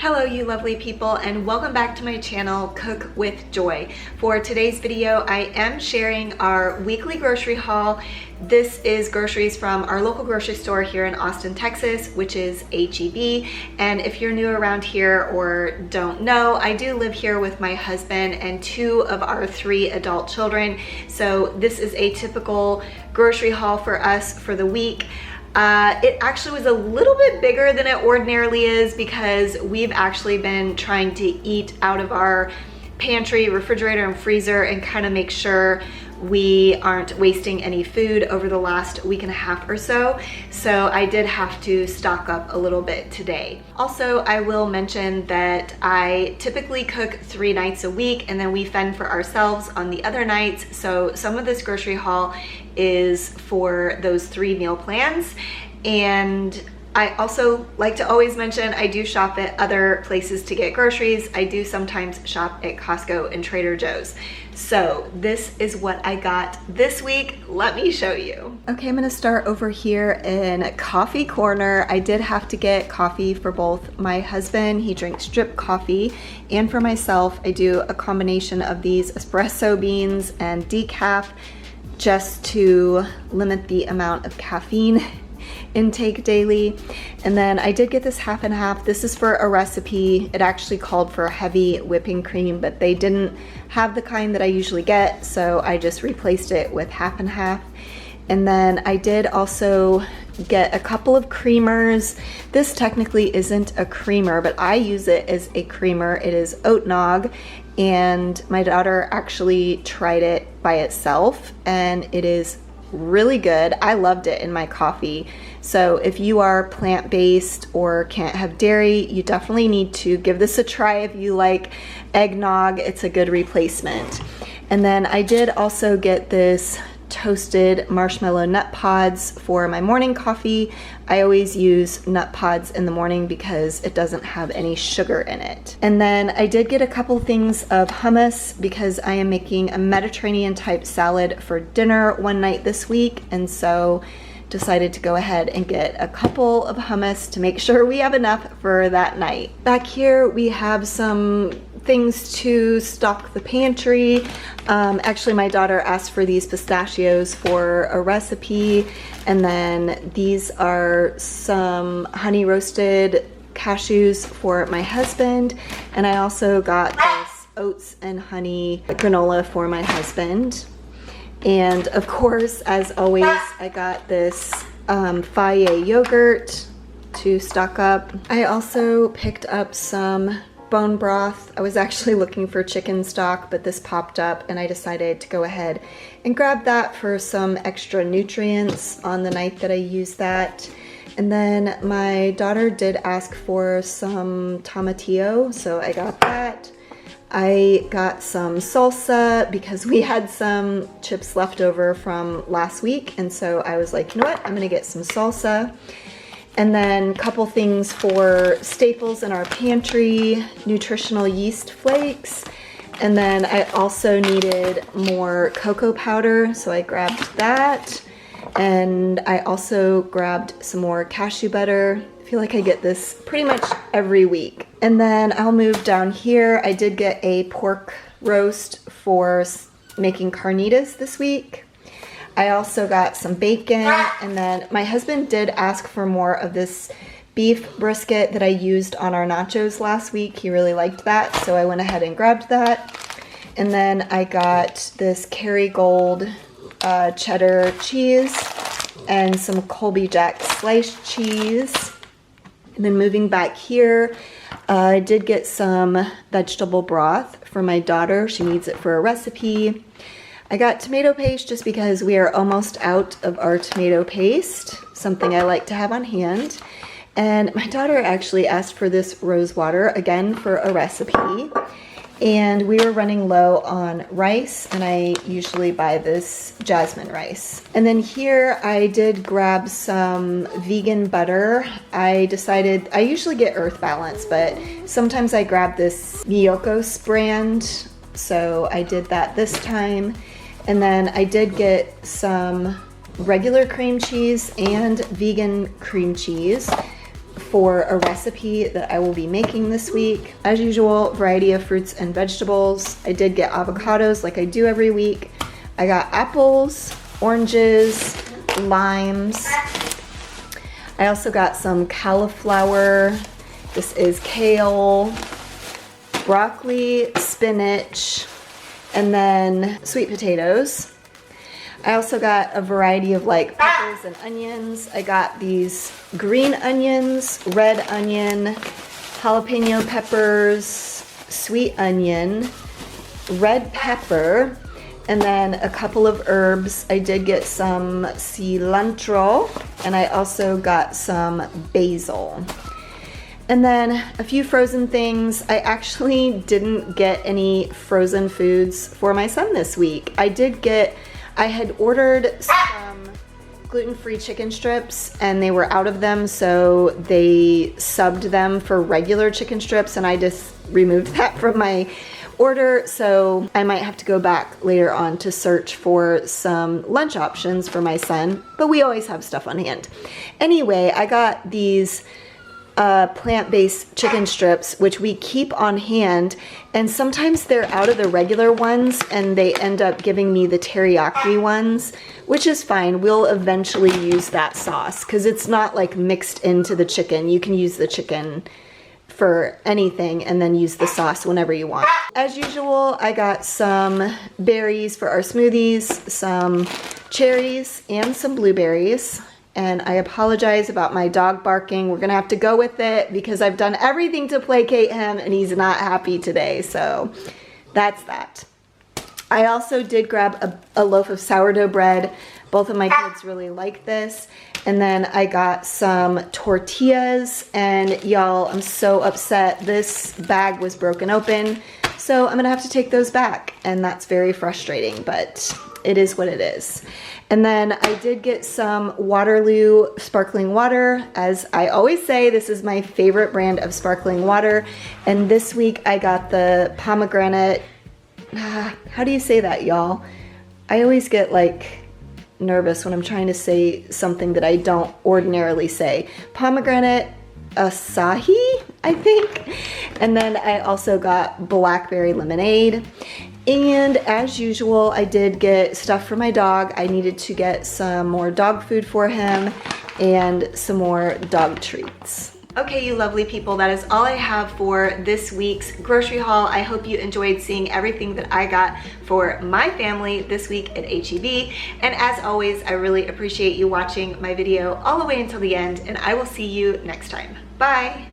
Hello you lovely people, and welcome back to my channel, Cook with Joy. For today's video, I am sharing our weekly grocery haul. This is groceries from our local grocery store here in Austin, Texas, which is H-E-B. And if you're new around here or don't know, I do live here with my husband and 2 of our 3 adult children. So this is a typical grocery haul for us for the week. It actually was a little bit bigger than it ordinarily is because we've actually been trying to eat out of our pantry, refrigerator, and freezer and kind of make sure we aren't wasting any food over the last week and a half or so. So I did have to stock up a little bit today. Also, I will mention that I typically cook 3 nights a week and then we fend for ourselves on the other nights. So some of this grocery haul is for those 3 meal plans. And I also like to always mention I do shop at other places to get groceries. I do sometimes shop at Costco and Trader Joe's. So this is what I got this week. Let me show you. Okay, I'm gonna start over here in coffee corner. I did have to get coffee for both my husband, he drinks drip coffee, and for myself, I do a combination of these espresso beans and decaf just to limit the amount of caffeine intake daily. And then I did get this half and half. This is for a recipe. It actually called for heavy whipping cream, but they didn't have the kind that I usually get, so I just replaced it with half and half. And then I did also get a couple of creamers. This technically isn't a creamer, but I use it as a creamer. It is oat nog, and my daughter actually tried it by itself, and it is really good. I loved it in my coffee. So if you are plant-based or can't have dairy, you definitely need to give this a try. If you like eggnog, it's a good replacement. And then I did also get this toasted marshmallow nut pods for my morning coffee. I always use nut pods in the morning because it doesn't have any sugar in it. And then I did get a couple things of hummus because I am making a Mediterranean type salad for dinner one night this week, and so decided to go ahead and get a couple of hummus to make sure we have enough for that night. Back here we have some things to stock the pantry. Actually, my daughter asked for these pistachios for a recipe, and then these are some honey roasted cashews for my husband, and I also got this oats and honey granola for my husband. And of course, as always, I got this Faye yogurt to stock up. I also picked up some bone broth. I was actually looking for chicken stock, but this popped up and I decided to go ahead and grab that for some extra nutrients on the night that I use that. And then my daughter did ask for some tomatillo, so I got that. I got some salsa because we had some chips left over from last week, and so I was like, you know what, I'm gonna get some salsa. And then a couple things for staples in our pantry, nutritional yeast flakes. And then I also needed more cocoa powder, so I grabbed that. And I also grabbed some more cashew butter. I feel like I get this pretty much every week. And then I'll move down here. I did get a pork roast for making carnitas this week. I also got some bacon, and then my husband did ask for more of this beef brisket that I used on our nachos last week. He really liked that, so I went ahead and grabbed that. And then I got this Kerrygold cheddar cheese and some Colby Jack sliced cheese. And then moving back here, I did get some vegetable broth for my daughter. She needs it for a recipe. I got tomato paste just because we are almost out of our tomato paste, something I like to have on hand. And my daughter actually asked for this rose water, again for a recipe. And we were running low on rice, and I usually buy this jasmine rice. And then here I did grab some vegan butter. I decided, I usually get Earth Balance, but sometimes I grab this Miyokos brand, so I did that this time. And then I did get some regular cream cheese and vegan cream cheese. for a recipe that I will be making this week. As usual, variety of fruits and vegetables. I did get avocados like I do every week. I got apples, oranges, limes. I also got some cauliflower. This is kale, broccoli, spinach, and then sweet potatoes. I also got a variety of like peppers and onions. I got these green onions, red onion, jalapeno peppers, sweet onion, red pepper, and then a couple of herbs. I did get some cilantro, and I also got some basil. And then a few frozen things. I actually didn't get any frozen foods for my son this week. I had ordered some gluten-free chicken strips and they were out of them, so they subbed them for regular chicken strips, and I just removed that from my order, so I might have to go back later on to search for some lunch options for my son, but we always have stuff on hand. Anyway, I got these plant-based chicken strips, which we keep on hand, and sometimes they're out of the regular ones and they end up giving me the teriyaki ones, which is fine. We'll eventually use that sauce because it's not like mixed into the chicken. You can use the chicken for anything and then use the sauce whenever you want. As usual, I got some berries for our smoothies, some cherries, and some blueberries. And I apologize about my dog barking. We're gonna have to go with it because I've done everything to placate him and he's not happy today, so that's that. I also did grab a loaf of sourdough bread. Both of my kids really like this. And then I got some tortillas, and y'all, I'm so upset. This bag was broken open, so I'm gonna have to take those back, and that's very frustrating, but it is what it is. And then I did get some Waterloo sparkling water. As I always say, this is my favorite brand of sparkling water. And this week I got the pomegranate, how do you say that, y'all? I always get like nervous when I'm trying to say something that I don't ordinarily say. Pomegranate acai, I think. And then I also got blackberry lemonade. And as usual, I did get stuff for my dog. I needed to get some more dog food for him and some more dog treats. Okay, you lovely people, that is all I have for this week's grocery haul. I hope you enjoyed seeing everything that I got for my family this week at HEB. And as always, I really appreciate you watching my video all the way until the end, and I will see you next time. Bye.